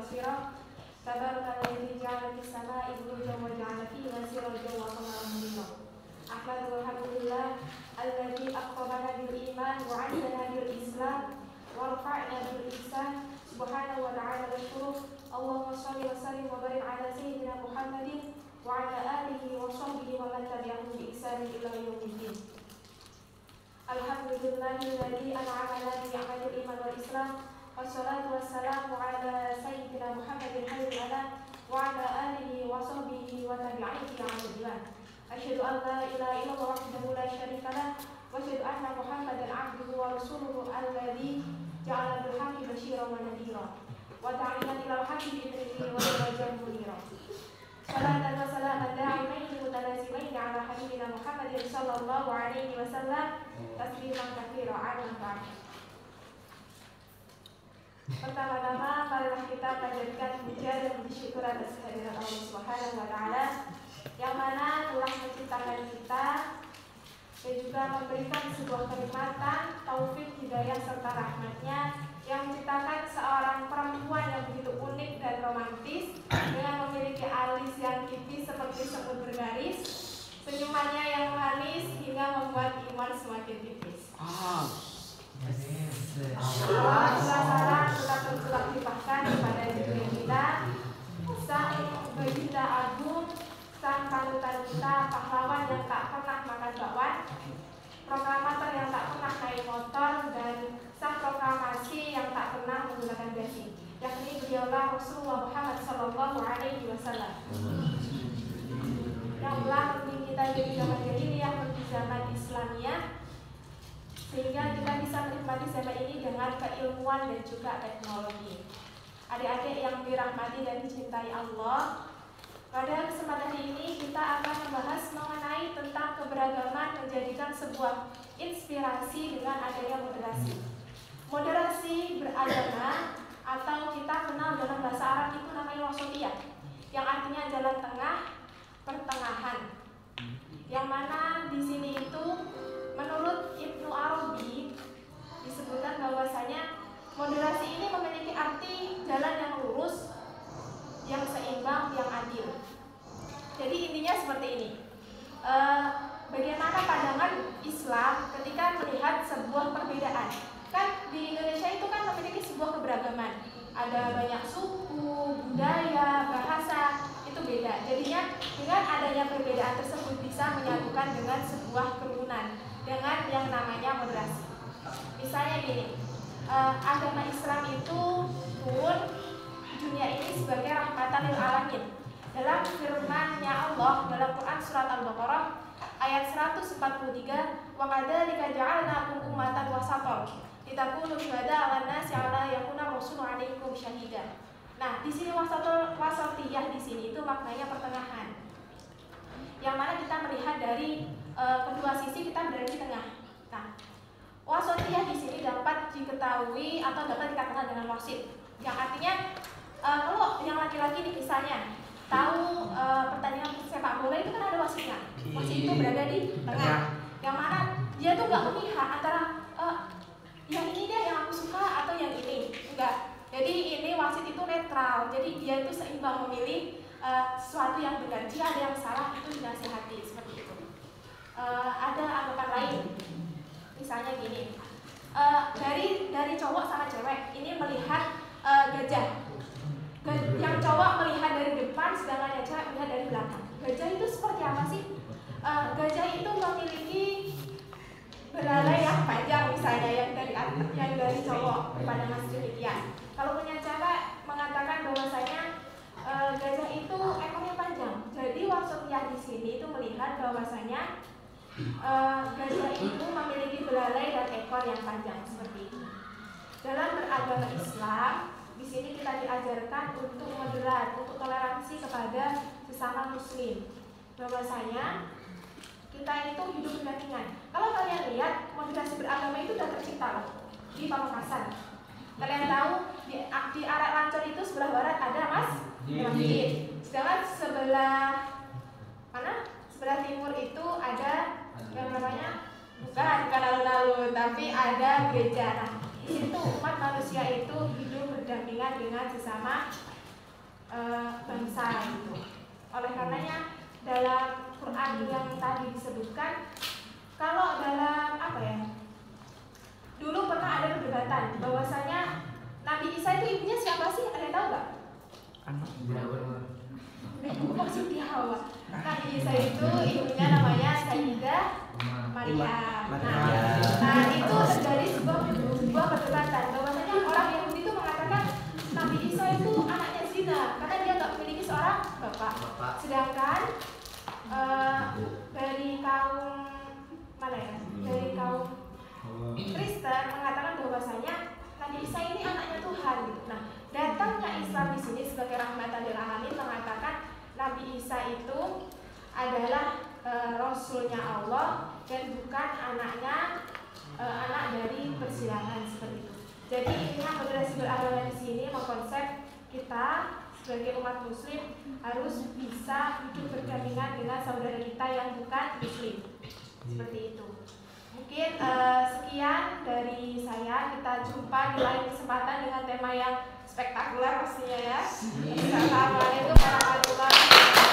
بصيرا تبارك الذي جعل في السماء بروجا وجعل فيها سراجا وقمرا منيرا أحمده الحمد لله الذي أكرمنا بالإيمان وعزنا بالإسلام ورفعنا بالإحسان سبحانه وتعالى نشكره اللهم صل وسلم وبارك على سيدنا محمد وعلى آله وصحبه ومن تبعهم بإحسان إلى يوم الدين. Alhamdulillahilladzi an'amana bi ni'matil iman wal islam wassalatu wassalamu ala sayyidina Muhammadin khairil anam wa ala alihi wa sahbihi wa tabi'ihi ala iman. Asyhadu an la ilaha illallah wahdahu la syarika lah wa asyhadu anna Muhammadan 'abduhu wa rasuluhu alladzi ja'ala bil haqqi basyiran wa nadhira wa da'iyan ila al-haqqi bi idnihi wa sirajan munira. Salatan wa salaman da'imaini mutalazimaini ala habibina Muhammadin sallallahu alaihi wasallam tasliman katsira ala ba'd. Pertama-tama marilah kita panjatkan puja dan puji syukur atas kehadiran Allah Subhanahu wa taala yang mana telah menciptakan kita dan juga memberikan sebuah kenikmatan, taufik, hidayah serta rahmatnya yang menciptakan seorang perempuan yang begitu unik dan romantis dengan memiliki alis yang tipis seperti semut bergaris, senyumannya yang manis hingga membuat iman semakin tipis. Salam tetap tercurah limpahkan kepada diri kita, sang baginda agung, sang panutan kita, pahlawan yang tak pernah makan bakwan, proklamator yang tak pernah naik motor, dan sang proklamasi yang tak pernah menggunakan besi, yakni beliaulah Rasulullah Muhammad Sallallahu Alaihi Wasallam yang telah membimbing kita dari zaman jahiliyah menuju zaman Islamiyah, sehingga kita bisa menikmati zaman ini dengan keilmuan dan juga teknologi. Adik-adik yang dirahmati dan dicintai Allah, pada kesempatan ini kita akan membahas mengenai tentang keberagaman menjadikan sebuah inspirasi dengan adanya moderasi. Moderasi beragama atau kita kenal dalam bahasa Arab itu namanya wasatiyah, yang artinya jalan tengah, pertengahan. Yang mana di sini itu menurut Ibnu Arabi disebutkan bahwasanya moderasi ini memiliki arti jalan yang lurus, yang seimbang, yang adil. Jadi intinya seperti ini. Bagaimana pandangan Islam ketika melihat sebuah perbedaan? Kan di Indonesia itu kan memiliki sebuah keberagaman. Ada banyak suku, budaya, bahasa, itu beda. Jadinya dengan adanya perbedaan tersebut bisa menyatukan dengan sebuah kerukunan dengan yang namanya moderasi. Misalnya gini, agama Islam itu turun dunia ini sebagai rahmatan lil alamin. Dalam firman-Nya Allah dalam Quran surat Al-Baqarah ayat 143, wa kadzalika ja'alnakum ummatan wasatan litakunu syuhada 'alan nasi 'ala yakuna rasulu 'alaikum syahida. Nah, di sini wasatiyah di sini itu maknanya pertengahan. Yang mana kita melihat dari kedua sisi kita berada di tengah. Nah, wasatiyah di sini dapat diketahui atau dapat dikatakan dengan wasit. Yang artinya kalau yang laki-laki nih misalnya tahu pertandingan sepak bola itu kan ada wasitnya. Wasit itu berada di tengah. Yang mana dia tuh nggak memihak antara yang ini deh yang aku suka atau yang ini, enggak. Jadi ini wasit itu netral. Jadi dia itu seimbang memilih sesuatu yang benar. Jika ada yang salah itu dinasihati seperti itu. Ada anggapan lain, misalnya gini. Dari cowok sama cewek ini melihat gajah. Yang cowok melihat dari depan, sedangkan yang cewek melihat dari belakang. Gajah itu seperti apa sih? Gajah itu memiliki belalai yang panjang misalnya yang dari cowok pada mas demikian. Kalau punya cewek mengatakan bahwasanya gajah itu ekornya panjang. Jadi wasatiyah di sini itu melihat bahwasanya gajah itu memiliki belalai dan ekor yang panjang seperti itu. Dalam beragama Islam, di sini kita diajarkan untuk moderat, untuk toleransi kepada sesama muslim. Bahwasanya kita itu hidup berdampingan. Kalau kalian lihat, moderasi beragama itu sudah tercipta loh di Pamekasan. Kalian tahu di area Lancor itu sebelah barat ada masjid. Sedangkan sebelah mana? Sebelah timur itu ada yang namanya bukan alun-alun, tapi ada gereja. Nah, di situ umat manusia itu hidup berdampingan dengan sesama bangsa gitu. Oleh karenanya dalam Quran yang tadi disebutkan, kalau dalam dulu pernah ada perdebatan bahwasanya Nabi Isa itu ibunya siapa sih? Ada yang tahu nggak? Maksudnya Hawa. Nabi Isa itu ibunya namanya Sayyidah Maryam. Nah itu terjadi sebuah perdebatan bahwasanya orang Yahudi itu mengatakan Nabi Isa itu anaknya zina karena dia nggak memiliki seorang bapak. Sedangkan dari kaum dari kaum Kristen mengatakan bahwasanya Nabi Isa ini anaknya Tuhan gitu. Nah, datangnya Islam di sini sebagai rahmatan lil alamin mengatakan Nabi Isa itu adalah rasulnya Allah dan bukan anak dari persilangan seperti itu. Jadi intinya moderasi beragama di sini mengkonsep kita sebagai umat muslim harus bisa hidup berdampingan dengan saudara kita yang bukan muslim. Seperti itu. Mungkin sekian dari saya. Kita jumpa di lain kesempatan dengan tema yang spektakuler pastinya ya. Assalamualaikum warahmatullahi wabarakatuh.